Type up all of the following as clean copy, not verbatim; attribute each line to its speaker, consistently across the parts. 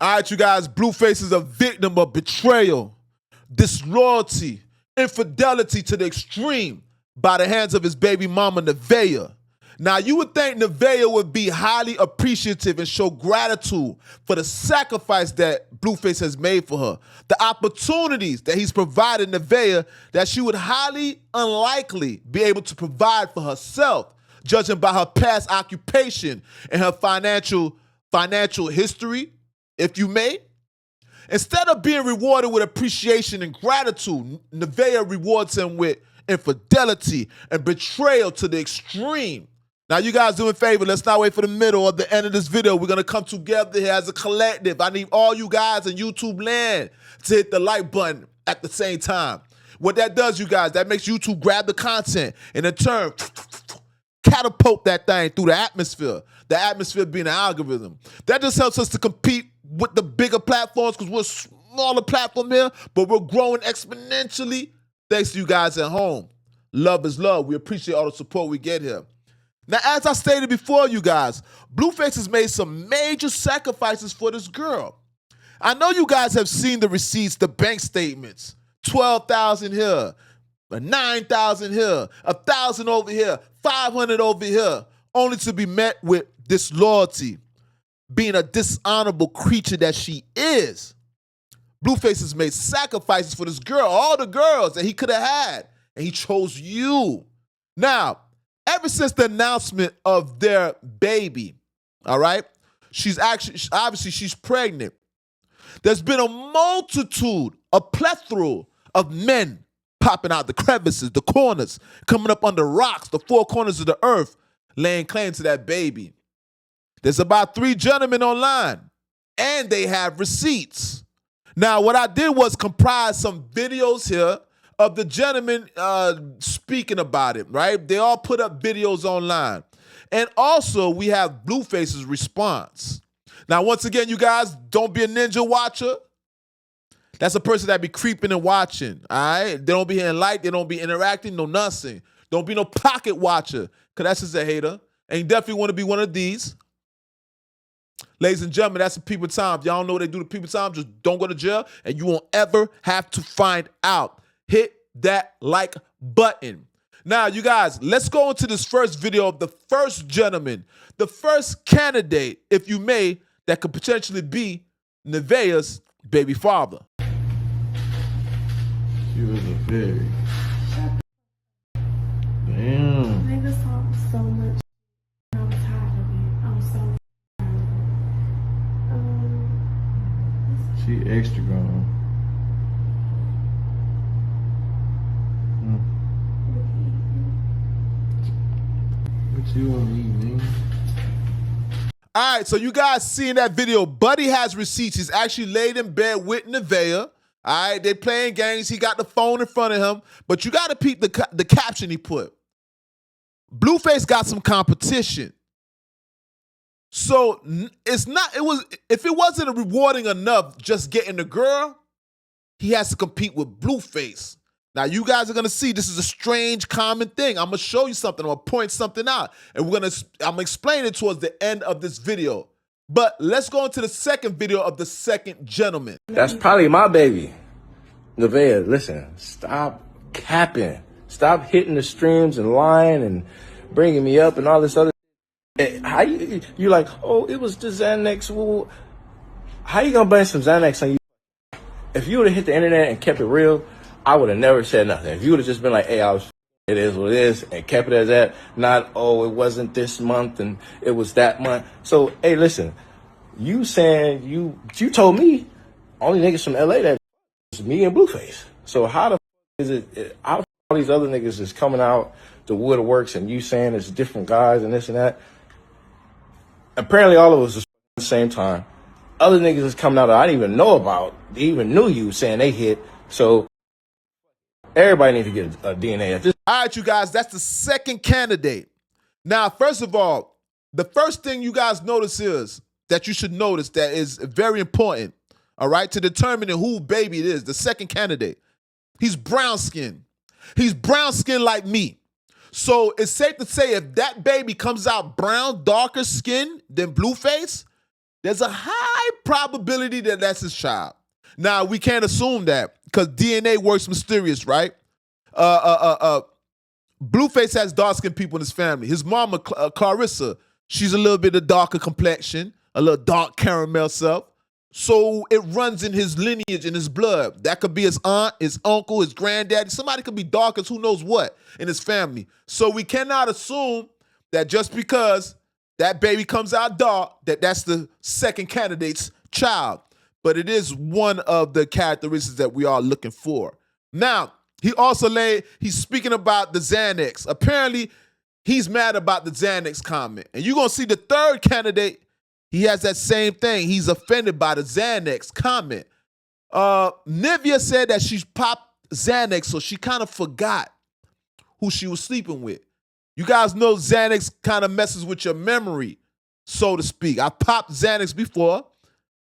Speaker 1: All right, you guys, Blueface is a victim of betrayal, disloyalty, infidelity to the extreme by the hands of his baby mama, Nevaeh. Now, you would think Nevaeh would be highly appreciative and show gratitude for the sacrifice that Blueface has made for her, the opportunities that he's provided Nevaeh that she would highly unlikely be able to provide for herself, judging by her past occupation and her financial history, if you may. Instead of being rewarded with appreciation and gratitude, Nevaeh rewards him with infidelity and betrayal to the extreme. Now, you guys do me a favor. Let's not wait for the middle or the end of this video. We're going to come together here as a collective. I need all you guys in YouTube land to hit the like button at the same time. What that does, you guys, that makes YouTube grab the content and in turn catapult that thing through the atmosphere being an algorithm. That just helps us to compete with the bigger platforms because we're a smaller platform here, but we're growing exponentially thanks to you guys at home. Love is love. We appreciate all the support we get here. Now, as I stated before, you guys, Blueface has made some major sacrifices for this girl. I know you guys have seen the receipts, the bank statements, 12,000 here, 9,000 here, 1,000 over here, 500 over here, only to be met with disloyalty, being a dishonorable creature that she is. Blueface has made sacrifices for this girl, all the girls that he could have had, and he chose you. Now, ever since the announcement of their baby, all right, obviously she's pregnant. There's been a multitude, a plethora of men popping out the crevices, the corners, coming up under rocks, the four corners of the earth, laying claim to that baby. There's about 3 gentlemen online, and they have receipts. Now, what I did was comprise some videos here of the gentlemen speaking about it, right? They all put up videos online. And also, we have Blueface's response. Now, once again, you guys, don't be a ninja watcher. That's a person that be creeping and watching, all right? They don't be hitting like, they don't be interacting, no nothing. Don't be no pocket watcher, because that's just a hater. And you definitely want to be one of these. Ladies and gentlemen, that's the people time. Y'all know what they do to people time. Just don't go to jail, and you won't ever have to find out. Hit that like button. Now, you guys, let's go into this first video of the first gentleman, the first candidate, if you may, that could potentially be Nevaeh's baby father.
Speaker 2: She was a very... Damn.
Speaker 3: Niggas talk so much. I'm tired of it. I'm so tired.
Speaker 2: She extra grown. What you want to eat, man?
Speaker 1: All right, so you guys seeing that video. Buddy has receipts. He's actually laid in bed with Nevaeh. All right, they playing games. He got the phone in front of him. But you got to peep the caption he put. Blueface got some competition. So if it wasn't rewarding enough just getting the girl, he has to compete with Blueface. Now, you guys are going to see this is a strange, common thing. I'm going to show you something. I'm going to point something out. And I'm going to explain it towards the end of this video. But let's go into the second video of the second gentleman.
Speaker 4: That's probably my baby. Nevaeh, listen, stop capping. Stop hitting the streams and lying and bringing me up and all this other. How you like, oh, it was the Xanax. Well, how you going to blame some Xanax on you? If you would have hit the internet and kept it real, I would have never said nothing. If you would have just been like, hey, it is what it is, and kept it as that, not, oh, it wasn't this month and it was that month. So, hey, listen, you saying you told me only niggas from LA that was me and Blueface. So how the is it, how all these other niggas is coming out the woodworks and you saying it's different guys and this and that? Apparently all of us is at the same time. Other niggas is coming out that I didn't even know about. They even knew you saying they hit. So everybody need to get a DNA at this.
Speaker 1: All right, you guys, that's the second candidate. Now, first of all, the first thing you guys notice is that you should notice that is very important, all right, to determining who baby it is, the second candidate. He's brown skinned. He's brown skinned like me. So it's safe to say if that baby comes out brown, darker skin than Blueface, there's a high probability that that's his child. Now, we can't assume that because DNA works mysterious, right? Blueface has dark-skinned people in his family. His mama, Clarissa, she's a little bit of darker complexion, a little dark caramel self. So it runs in his lineage, in his blood. That could be his aunt, his uncle, his granddaddy. Somebody could be dark as who knows what in his family. So we cannot assume that just because that baby comes out dark, that's the second candidate's child. But it is one of the characteristics that we are looking for. Now, he's speaking about the Xanax. Apparently, he's mad about the Xanax comment. And you're going to see the third candidate, he has that same thing. He's offended by the Xanax comment. Nvea said that she popped Xanax, so she kind of forgot who she was sleeping with. You guys know Xanax kind of messes with your memory, so to speak. I popped Xanax before,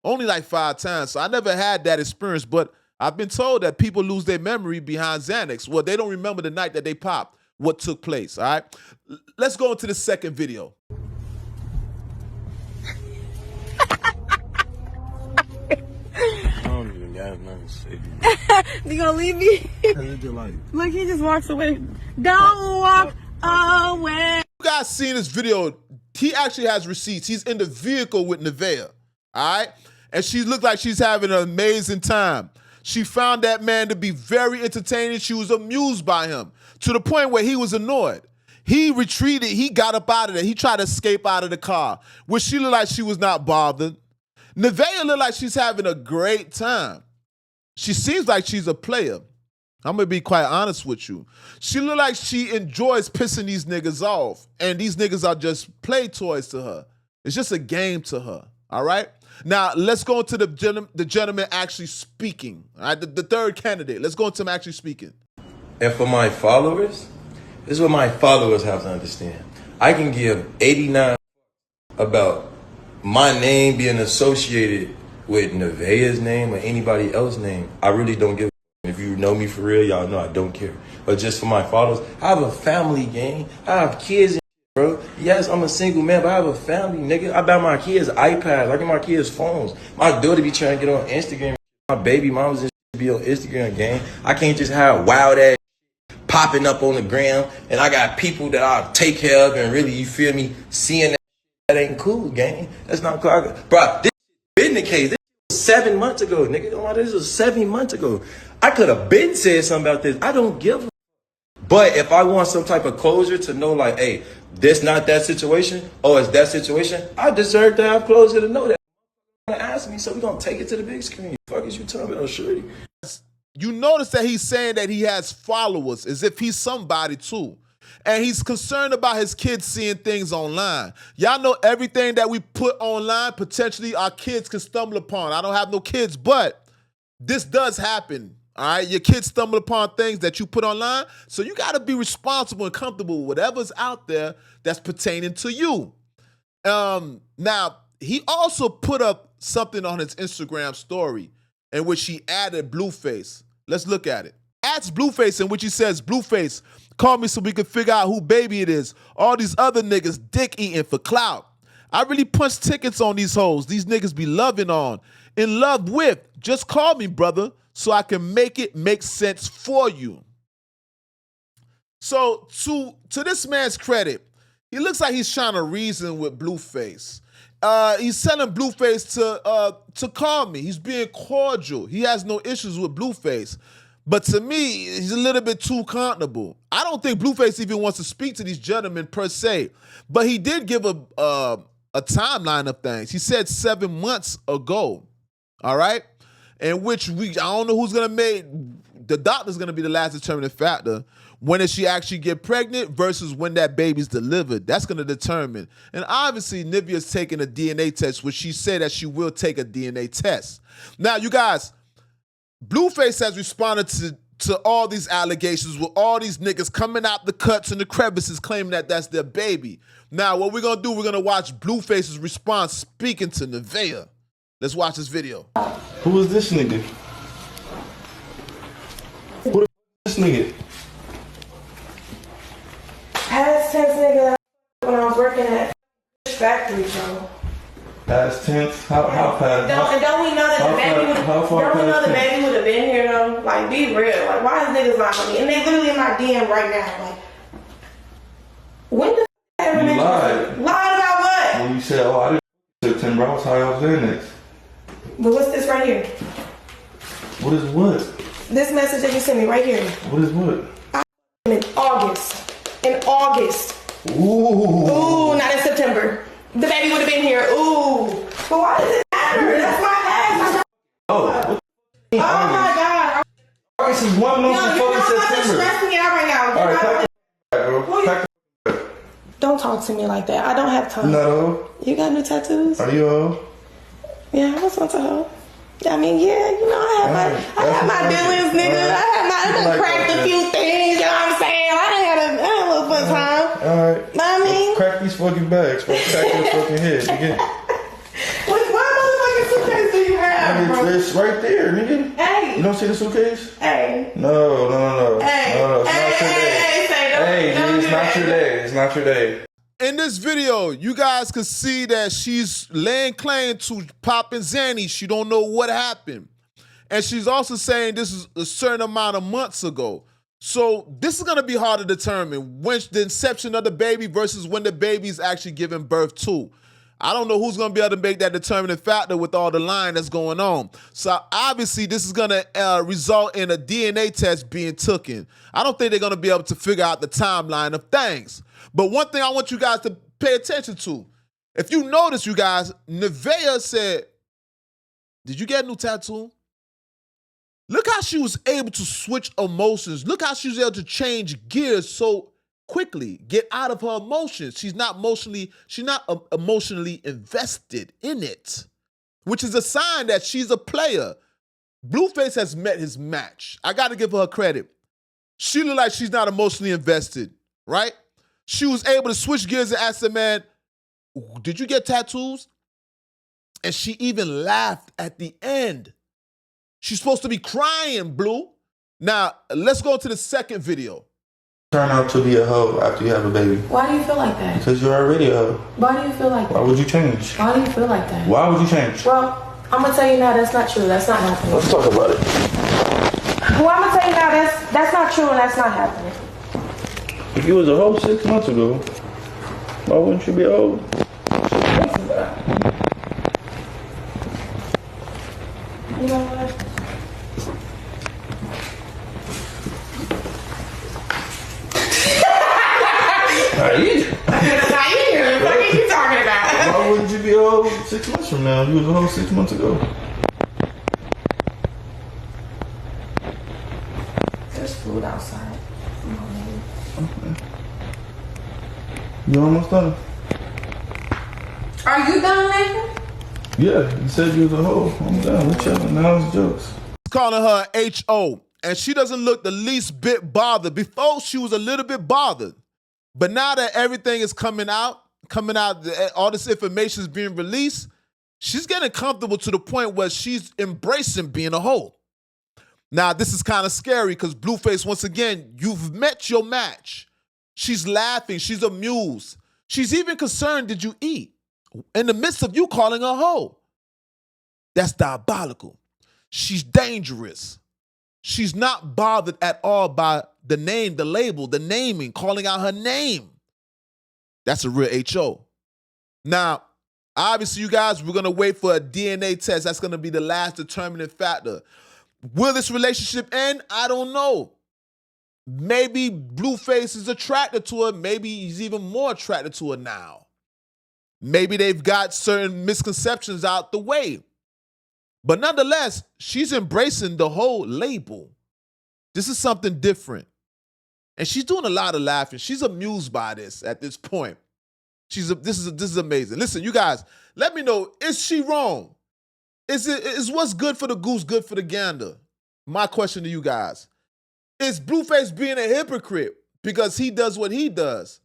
Speaker 1: only like 5 times, so I never had that experience, but I've been told that people lose their memory behind Xanax. Well, they don't remember the night that they popped, what took place, all right? Let's go into the second video.
Speaker 2: I don't even got nothing to say.
Speaker 3: You gonna leave me? Look, he just walks away. Don't walk away.
Speaker 1: You guys seen this video? He actually has receipts. He's in the vehicle with Nevaeh, all right? And she looked like she's having an amazing time. She found that man to be very entertaining. She was amused by him to the point where he was annoyed. He retreated. He got up out of there. He tried to escape out of the car, which she looked like she was not bothered. Nevaeh looked like she's having a great time. She seems like she's a player. I'm going to be quite honest with you. She looked like she enjoys pissing these niggas off, and these niggas are just play toys to her. It's just a game to her, all right? Now, let's go into the gentleman actually speaking, all right? The third candidate. Let's go into him actually speaking.
Speaker 4: And for my followers, this is what my followers have to understand. I can give 89 about my name being associated with Nevaeh's name or anybody else's name. I really don't give a. If you know me for real, y'all know I don't care. But just for my followers, I have a family, gang. I have kids and bro. Yes, I'm a single man, but I have a family, nigga. I buy my kids iPads. I get my kids phones. My daughter be trying to get on Instagram. My baby moms and be on Instagram, gang. I can't just have wild ass popping up on the gram, and I got people that I take care of and really, you feel me, seeing that ain't cool, gang. That's not cool. Bro, this been the case. This was 7 months ago, nigga. This was 7 months ago. I could have been said something about this. I don't give a. But if I want some type of closure to know, like, hey, this not that situation, or it's that situation, I deserve to have closure to know that. Ask me, so we're gonna take it to the big screen. Fuck is you talking about, shorty?
Speaker 1: You notice that he's saying that he has followers as if he's somebody too. And he's concerned about his kids seeing things online. Y'all know everything that we put online, potentially our kids can stumble upon. I don't have no kids, but this does happen. All right, your kids stumble upon things that you put online, so you got to be responsible and comfortable with whatever's out there that's pertaining to you. Now, he also put up something on his Instagram story in which he added Blueface. Let's look at it. Adds Blueface in which he says, Blueface, call me so we can figure out who baby it is. All these other niggas dick eating for clout. I really punch tickets on these hoes. These niggas be loving on. In love with. Just call me, brother, so I can make it make sense for you. So to this man's credit, he looks like he's trying to reason with Blueface. He's telling Blueface to call me. He's being cordial. He has no issues with Blueface. But to me, he's a little bit too comfortable. I don't think Blueface even wants to speak to these gentlemen per se. But he did give a timeline of things. He said 7 months ago, all right? In which I don't know who's gonna make, the doctor's gonna be the last determining factor. When does she actually get pregnant versus when that baby's delivered? That's gonna determine. And obviously, Nevaeh's taking a DNA test, which she said that she will take a DNA test. Now, you guys, Blueface has responded to all these allegations with all these niggas coming out the cuts and the crevices claiming that that's their baby. Now, what we're gonna do, we're gonna watch Blueface's response speaking to Nevaeh. Let's watch this video.
Speaker 2: Who is this nigga? Who the this nigga?
Speaker 3: Past tense nigga when I was working at factory, bro.
Speaker 5: Past tense? How past?
Speaker 3: Don't we know that the baby would have been here though? Like, be real. Like, why is niggas lying on me? And they literally in my DM right now. Like, when the ever
Speaker 5: You lied.
Speaker 3: Lied about what?
Speaker 5: When you said, oh, I didn't September, I was how I was there next.
Speaker 3: But what's this right here?
Speaker 5: What is what?
Speaker 3: This message that you sent me right here.
Speaker 5: What is what?
Speaker 3: In August. In August.
Speaker 5: Ooh.
Speaker 3: Ooh, not in September. The baby would have been here. Ooh. But why does it matter? That's my ass.
Speaker 5: Oh.
Speaker 3: Oh my God.
Speaker 5: August is 1 month before September.
Speaker 3: Stressing me out right now.
Speaker 5: All right, pack the
Speaker 3: Don't talk to me like that. I don't have time.
Speaker 5: No.
Speaker 3: You got new tattoos?
Speaker 5: Are you old?
Speaker 3: Yeah, I was once a hoe. I mean, yeah, you know, I have my dealings, nigga. I done cracked a few things, you know what I'm saying? I done had a little fun time.
Speaker 5: Alright.
Speaker 3: Know what I mean?
Speaker 5: Crack these fucking bags, bro. Crack your fucking head, nigga.
Speaker 3: What motherfucking suitcase do you have, bro?
Speaker 5: It's right there, nigga.
Speaker 3: Hey.
Speaker 5: You don't see the suitcase?
Speaker 3: Hey.
Speaker 5: No.
Speaker 3: Hey.
Speaker 5: No, it's not your day.
Speaker 3: Hey,
Speaker 5: it's not your day. It's not your day.
Speaker 1: In this video, you guys can see that she's laying claim to popping Zanny. She don't know what happened. And she's also saying this is a certain amount of months ago. So this is going to be hard to determine when the inception of the baby versus when the baby is actually giving birth to. I don't know who's going to be able to make that determining factor with all the lying that's going on. So obviously this is going to result in a DNA test being taken. I don't think they're going to be able to figure out the timeline of things. But one thing I want you guys to pay attention to, if you notice, you guys, Nevaeh said, did you get a new tattoo? Look how she was able to switch emotions. Look how she was able to change gears so quickly, get out of her emotions. She's not emotionally invested in it, which is a sign that she's a player. Blueface has met his match. I got to give her credit. She looked like she's not emotionally invested, right? She was able to switch gears and ask the man, did you get tattoos? And she even laughed at the end. She's supposed to be crying, Blue. Now, let's go to the second video.
Speaker 5: Turn out to be a hoe after you have a baby.
Speaker 3: Why do you feel like that?
Speaker 5: Because you're already a hoe.
Speaker 3: Why do you feel like that?
Speaker 5: Why would you change?
Speaker 3: Why do you feel like that?
Speaker 5: Why would you change?
Speaker 3: Well, I'm going to tell you now that's not true. That's not happening.
Speaker 5: Let's talk about it.
Speaker 3: Well, I'm going to tell you now that's not true and that's not happening.
Speaker 5: If you was a hoe 6 months ago, why wouldn't you be a hoe?
Speaker 3: You know what? What are you talking about?
Speaker 5: Why wouldn't you be a hoe 6 months from now? You was a hoe 6 months ago.
Speaker 3: There's food outside.
Speaker 5: Okay. You almost done?
Speaker 3: Are you done, Nathan?
Speaker 5: Yeah, you said you was a hoe. I'm done. We're chilling. Now it's jokes.
Speaker 1: Calling her H.O. And she doesn't look the least bit bothered. Before, she was a little bit bothered. But now that everything is coming out, all this information is being released, she's getting comfortable to the point where she's embracing being a hoe. Now, this is kind of scary because Blueface, once again, you've met your match. She's laughing. She's amused. She's even concerned, did you eat? In the midst of you calling her a hoe. That's diabolical. She's dangerous. She's not bothered at all by the name, the label, the naming, calling out her name. That's a real H.O. Now, obviously, you guys, we're going to wait for a DNA test. That's going to be the last determining factor. Will this relationship end? I don't know. Maybe Blueface is attracted to her. Maybe he's even more attracted to her now. Maybe they've got certain misconceptions out the way. But nonetheless, she's embracing the whole label. This is something different. And she's doing a lot of laughing. She's amused by this at this point. This is amazing. Listen, you guys, let me know, is she wrong? Is what's good for the goose good for the gander? My question to you guys. Is Blueface being a hypocrite because he does what he does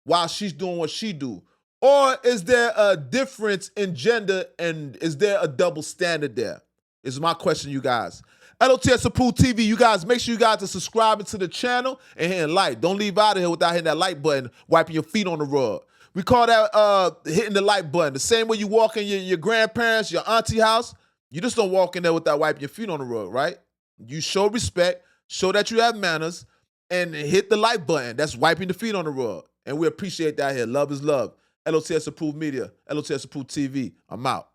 Speaker 1: while she's doing what she do? Or is there a difference in gender and is there a double standard there? Is my question, you guys. L.O.T.S Approved TV, you guys, make sure you guys are subscribing to the channel and hitting like. Don't leave out of here without hitting that like button, wiping your feet on the rug. We call that hitting the like button. The same way you walk in your grandparents, your auntie house, you just don't walk in there without wiping your feet on the rug, right? You show respect, show that you have manners, and hit the like button. That's wiping the feet on the rug. And we appreciate that here. Love is love. L.O.T.S approved media. L.O.T.S approved TV. I'm out.